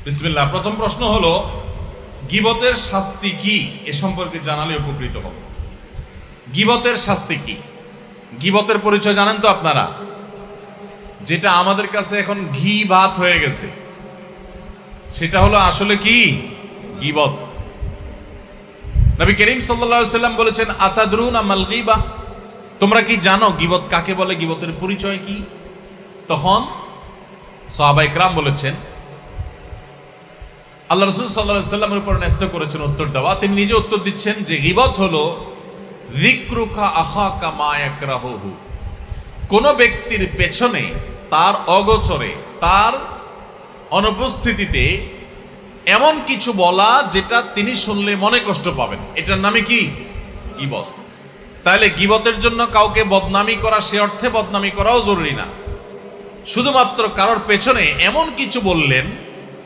বিসমিল্লাহ। প্রথম প্রশ্ন হলো, গীবতের শাস্তি কি এ সম্পর্কে জানালে উপকৃত হব। গীবতের শাস্তি কি? গীবতের পরিচয় জানেন তো আপনারা? যেটা আমাদের কাছে এখন ঘি ভাত হয়ে গেছে, সেটা হলো আসলে কি? গীবত। নবী করিম সাল্লাল্লাহু আলাইহি সাল্লাম বলেছেন, আতাদরুনা মাল গীবা? তোমরা কি জানো গীবত কাকে বলে, গীবতের পরিচয় কি? তখন সাহাবায়ে কেরাম বলেছেন, আল্লাহ রাসূল সাল্লাল্লাহু আলাইহি সাল্লামের উপর ন্যস্ত করেছেন উত্তর দেওয়া। তিনি নিজে উত্তর দিচ্ছেন যে গীবত হলো যিকরুকা আখাকা মা ইয়াকরাহুহু, কোন ব্যক্তির পেছনে, তার অগোচরে, তার অনুপস্থিতিতে এমন কিছু বলা যেটা তিনি শুনলে মনে কষ্ট পাবেন, এটার নামে কি? গীবত। তাহলে গীবতের জন্য কাউকে বদনামি করা, সে অর্থে বদনামি করাও জরুরি না। শুধুমাত্র কারোর পেছনে এমন কিছু বললেন